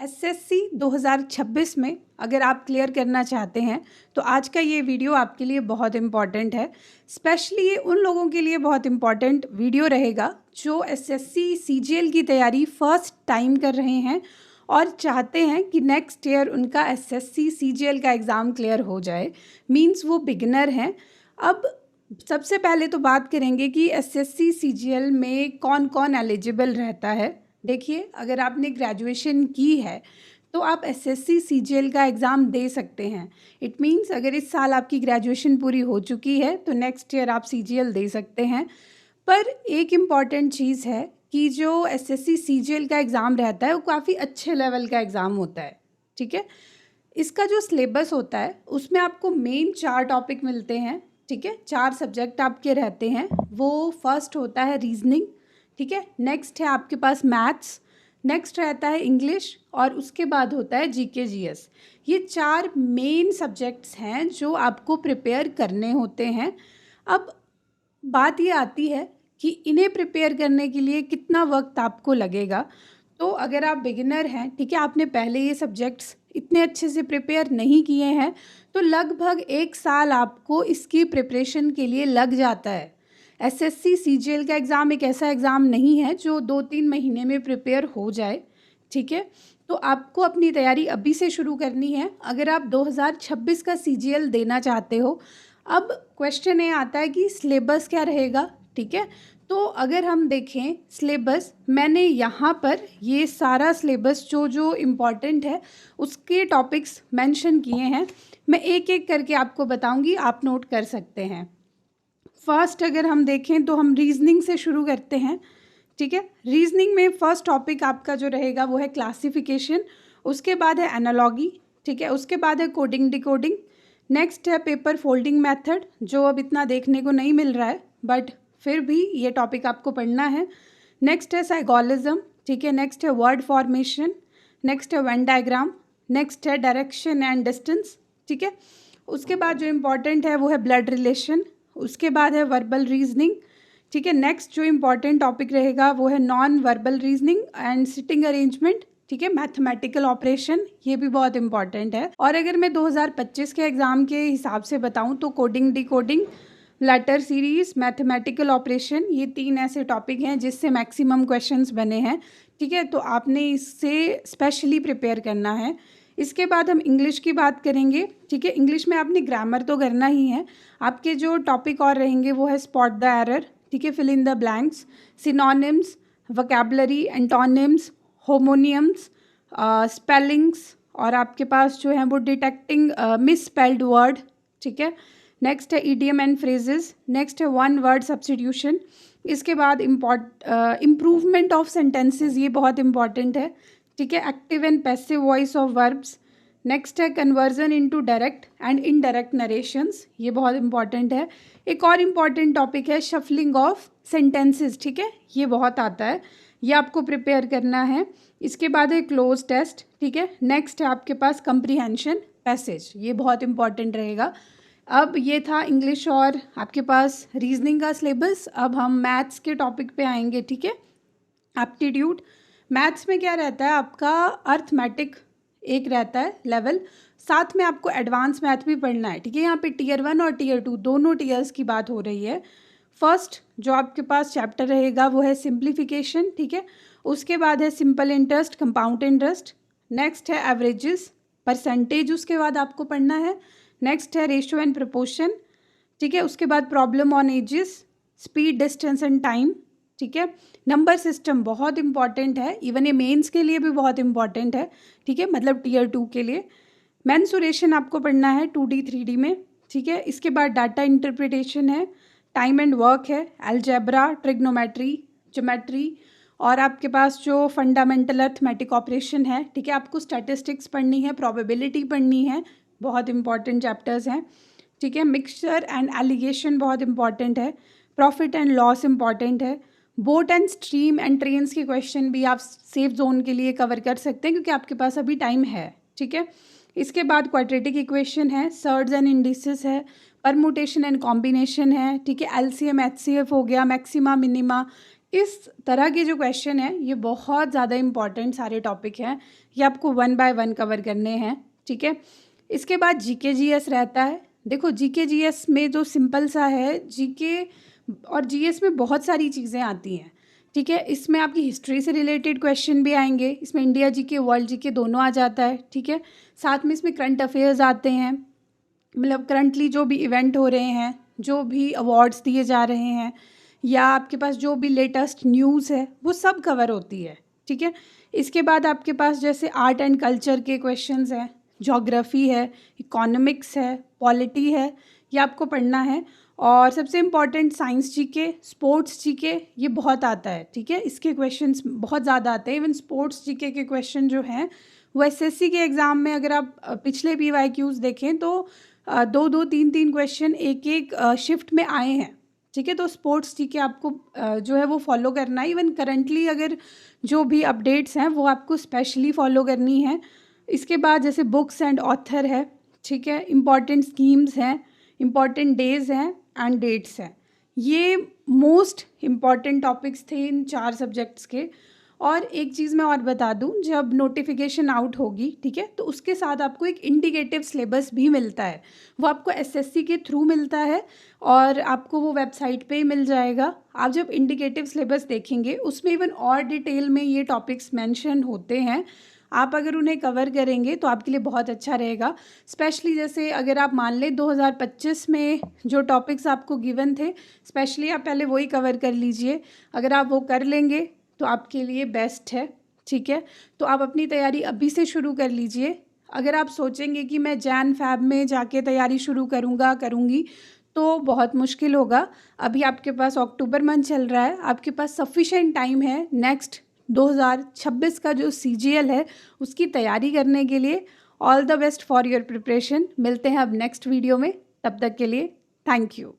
SSC 2026 में अगर आप क्लियर करना चाहते हैं तो आज का ये वीडियो आपके लिए बहुत इम्पॉर्टेंट है। स्पेशली ये उन लोगों के लिए बहुत इम्पॉर्टेंट वीडियो रहेगा जो एसएससी सीजीएल की तैयारी फर्स्ट टाइम कर रहे हैं और चाहते हैं कि नेक्स्ट ईयर उनका एसएससी सीजीएल का एग्ज़ाम क्लियर हो जाए। मींस वो बिगिनर हैं। अब सबसे पहले तो बात करेंगे कि एसएससी सीजीएल में कौन कौन एलिजिबल रहता है। देखिए, अगर आपने ग्रेजुएशन की है तो आप एसएससी सीजीएल का एग्ज़ाम दे सकते हैं। इट मीन्स अगर इस साल आपकी ग्रेजुएशन पूरी हो चुकी है तो नेक्स्ट ईयर आप सीजीएल दे सकते हैं। पर एक इम्पॉर्टेंट चीज़ है कि जो एसएससी सीजीएल का एग्ज़ाम रहता है वो काफ़ी अच्छे लेवल का एग्ज़ाम होता है। ठीक है, इसका जो सिलेबस होता है उसमें आपको मेन 4 टॉपिक मिलते हैं। ठीक है, 4 सब्जेक्ट आपके रहते हैं। वो फर्स्ट होता है रीजनिंग, ठीक है, नेक्स्ट है आपके पास मैथ्स, नेक्स्ट रहता है इंग्लिश और उसके बाद होता है जीके जीएस। ये 4 मेन सब्जेक्ट्स हैं जो आपको प्रिपेयर करने होते हैं। अब बात ये आती है कि इन्हें प्रिपेयर करने के लिए कितना वक्त आपको लगेगा। तो अगर आप बिगिनर हैं, ठीक है, आपने पहले ये सब्जेक्ट्स इतने अच्छे से प्रिपेयर नहीं किए हैं तो लगभग 1 साल आपको इसकी प्रिपरेशन के लिए लग जाता है। एसएससी सीजीएल का एग्ज़ाम एक ऐसा एग्ज़ाम नहीं है जो 2-3 महीने में प्रिपेयर हो जाए। ठीक है, तो आपको अपनी तैयारी अभी से शुरू करनी है अगर आप 2026 का सीजीएल देना चाहते हो। अब क्वेश्चन ये आता है कि सिलेबस क्या रहेगा। ठीक है, तो अगर हम देखें सिलेबस, मैंने यहाँ पर ये सारा सिलेबस जो जो इम्पॉर्टेंट है उसके टॉपिक्स मेंशन किए हैं। मैं एक एक करके आपको बताऊंगी, आप नोट कर सकते हैं। फर्स्ट अगर हम देखें तो हम रीजनिंग से शुरू करते हैं। ठीक है, रीजनिंग में फर्स्ट टॉपिक आपका जो रहेगा वो है क्लासिफिकेशन, उसके बाद है एनालॉगी, ठीक है, उसके बाद है कोडिंग डिकोडिंग, नेक्स्ट है पेपर फोल्डिंग मेथड जो अब इतना देखने को नहीं मिल रहा है बट फिर भी ये टॉपिक आपको पढ़ना है। नेक्स्ट है साइकोलिज्म, ठीक है, नेक्स्ट है वर्ड फॉर्मेशन, नेक्स्ट है वेन डायग्राम, नेक्स्ट है डायरेक्शन एंड डिस्टेंस। ठीक है, उसके बाद जो इम्पॉर्टेंट है वो है ब्लड रिलेशन, उसके बाद है वर्बल रीजनिंग। ठीक है, नेक्स्ट जो इम्पॉर्टेंट टॉपिक रहेगा वो है non verbal reasoning and sitting arrangement. ठीक है, मैथमेटिकल ऑपरेशन, ये भी बहुत इंपॉर्टेंट है। और अगर मैं 2025 के एग्ज़ाम के हिसाब से बताऊं तो coding decoding, letter series, mathematical operation, ये 3 ऐसे टॉपिक हैं जिससे मैक्सिमम क्वेश्चंस बने हैं। ठीक है, तो आपने इससे स्पेशली प्रिपेयर करना है। इसके बाद हम इंग्लिश की बात करेंगे। ठीक है, इंग्लिश में आपने ग्रामर तो करना ही है। आपके जो टॉपिक और रहेंगे वो है स्पॉट द एरर, ठीक है, fill in the blanks, synonyms, vocabulary, antonyms, homonyms, spellings और आपके पास जो है वो डिटेक्टिंग मिस स्पेल्ड वर्ड। ठीक है, नेक्स्ट है ईडियम एंड फ्रेजेस, नेक्स्ट है वन वर्ड सब्स्टिट्यूशन। इसके बाद इम्प्रूवमेंट ऑफ सेंटेंसेस, ये बहुत इंपॉर्टेंट है। ठीक है, active and passive voice of verbs. Next है conversion into direct and indirect narrations, ये बहुत इंपॉर्टेंट है। एक और इम्पॉर्टेंट टॉपिक है शफलिंग ऑफ सेंटेंसेस। ठीक है, ये बहुत आता है, ये आपको प्रिपेयर करना है। इसके बाद है क्लोज टेस्ट। ठीक है, नेक्स्ट है आपके पास कंप्रीहेंशन पैसेज, ये बहुत इंपॉर्टेंट रहेगा। अब ये था इंग्लिश और आपके पास रीजनिंग का सिलेबस। अब हम मैथ्स के टॉपिक पे आएंगे। ठीक है, एप्टीट्यूड। मैथ्स में क्या रहता है आपका, अर्थमेटिक एक रहता है लेवल, साथ में आपको एडवांस मैथ भी पढ़ना है। ठीक है, यहाँ पे टियर 1 और टियर 2 दोनों टियर्स की बात हो रही है। फर्स्ट जो आपके पास चैप्टर रहेगा वो है सिंप्लीफिकेशन। ठीक है, उसके बाद है simple interest, compound interest, next है एवरेजेस, परसेंटेज उसके बाद आपको पढ़ना है, नेक्स्ट है रेशियो एंड प्रपोर्शन। ठीक है, उसके बाद problem on edges, speed, distance and time. ठीक है, नंबर सिस्टम बहुत इंपॉर्टेंट है, इवन ये मेंस के लिए भी बहुत इंपॉर्टेंट है। ठीक है, मतलब टियर 2 के लिए। मेंसुरेशन आपको पढ़ना है 2D 3D में। ठीक है, इसके बाद डाटा इंटरप्रिटेशन है, टाइम एंड वर्क है, अलजेब्रा, ट्रिग्नोमेट्री, ज्योमेट्री और आपके पास जो फंडामेंटल अर्थमेटिक ऑपरेशन है। ठीक है, आपको स्टैटिस्टिक्स पढ़नी है, प्रोबेबिलिटी पढ़नी है, बहुत इंपॉर्टेंट चैप्टर्स हैं। ठीक है, मिक्सचर एंड एलिगेशन बहुत इंपॉर्टेंट है, प्रॉफिट एंड लॉस इंपॉर्टेंट है, boat and stream and trains के क्वेश्चन भी आप सेफ जोन के लिए कवर कर सकते हैं क्योंकि आपके पास अभी टाइम है। ठीक है, इसके बाद क्वाड्रेटिक इक्वेशन है, सर्ड्स एंड इंडिसेस है, परमुटेशन एंड कॉम्बिनेशन है। ठीक है, एलसीएम एचसीएफ हो गया, मैक्सिमा मिनिमा, इस तरह के जो क्वेश्चन हैं ये बहुत ज़्यादा इम्पॉर्टेंट सारे टॉपिक हैं, ये आपको 1 बाय 1 कवर करने हैं, ठीक है। इसके बाद जीके जीएस रहता है। देखो जीके जीएस में जो सिंपल सा है, जीके और जीएस में बहुत सारी चीज़ें आती हैं, ठीक है। इसमें आपकी हिस्ट्री से रिलेटेड क्वेश्चन भी आएंगे, इसमें इंडिया जीके वर्ल्ड जीके दोनों आ जाता है, ठीक है। साथ में इसमें करंट अफेयर्स आते हैं, मतलब करंटली जो भी इवेंट हो रहे हैं, जो भी अवार्ड्स दिए जा रहे हैं, या आपके पास जो भी लेटेस्ट न्यूज़ है वो सब कवर होती है, ठीक है। इसके बाद आपके पास जैसे आर्ट एंड कल्चर के क्वेश्चंस हैं, ज्योग्राफी है, इकोनॉमिक्स है, पॉलिटी है, ये आपको पढ़ना है। और सबसे important science GK, sports GK, ये बहुत आता है, ठीक है। इसके क्वेश्चंस बहुत ज़्यादा आते हैं। इवन स्पोर्ट्स जीके के क्वेश्चन जो हैं वो एसएससी के एग्ज़ाम में अगर आप पिछले PYQs देखें तो 2-2, 3-3 क्वेश्चन एक शिफ्ट में आए हैं, ठीक है। तो स्पोर्ट्स जीके आपको जो है वो फॉलो करना है। इवन करंटली अगर जो भी अपडेट्स हैं वो आपको स्पेशली फॉलो करनी है। इसके बाद जैसे बुक्स एंड ऑथर है, ठीक है, इम्पॉर्टेंट स्कीम्स हैं, इम्पॉर्टेंट डेज़ हैं एंड डेट्स हैं। ये मोस्ट इम्पॉर्टेंट टॉपिक्स थे इन 4 सब्जेक्ट्स के। और एक चीज़ मैं और बता दूं, जब नोटिफिकेशन आउट होगी, ठीक है, तो उसके साथ आपको एक इंडिकेटिव सिलेबस भी मिलता है, वो आपको एसएससी के थ्रू मिलता है और आपको वो वेबसाइट पे ही मिल जाएगा। आप जब इंडिकेटिव सिलेबस देखेंगे उसमें इवन और डिटेल में ये टॉपिक्स मेंशन होते हैं। आप अगर उन्हें कवर करेंगे तो आपके लिए बहुत अच्छा रहेगा। स्पेशली जैसे अगर आप मान लें 2025 में जो टॉपिक्स आपको गिवन थे, स्पेशली आप पहले वही कवर कर लीजिए। अगर आप वो कर लेंगे तो आपके लिए बेस्ट है, ठीक है। तो आप अपनी तैयारी अभी से शुरू कर लीजिए। अगर आप सोचेंगे कि मैं जैन फैब में जाके तैयारी शुरू करूँगी तो बहुत मुश्किल होगा। अभी आपके पास अक्टूबर मंथ चल रहा है, आपके पास सफिशेंट टाइम है नेक्स्ट 2026 का जो CGL है उसकी तैयारी करने के लिए। All the best for your preparation. मिलते हैं अब नेक्स्ट वीडियो में, तब तक के लिए थैंक यू।